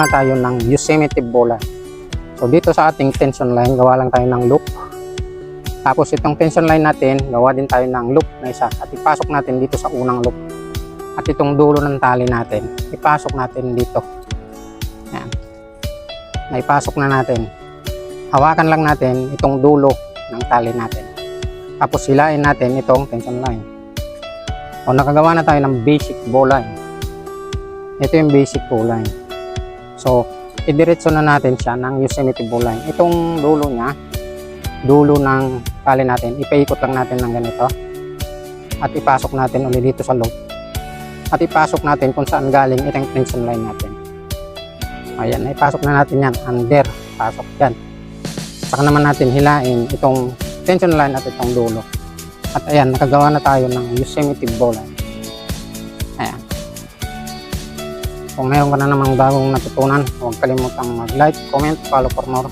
Tayo ng Yosemite Bowline. So dito sa ating tension line, gawa lang tayo ng loop. Tapos itong tension line natin, gawa din tayo ng loop na isa at ipasok natin dito sa unang loop. At itong dulo ng tali natin, ipasok natin dito. Ayan. Naipasok na natin. Hawakan lang natin itong dulo ng tali natin. Tapos hilain natin itong tension line. O nakagawa na tayo ng basic bowline. Ito yung basic bowline. So, idiretso na natin siya ng Yosemite Bowline. Itong dulo niya, dulo ng tali natin, ipaikot lang natin ng ganito. At ipasok natin ulit dito sa loop. At ipasok natin kung saan galing itong tension line natin. Ayan, ipasok na natin yan. Under, pasok yan. Saka naman natin hilain itong tension line at itong dulo. At ayan, nakagawa na tayo ng Yosemite Bowline. Ayan. Kung mayroon ka na namang bagong natutunan, huwag kalimutang mag-like, comment, follow for more.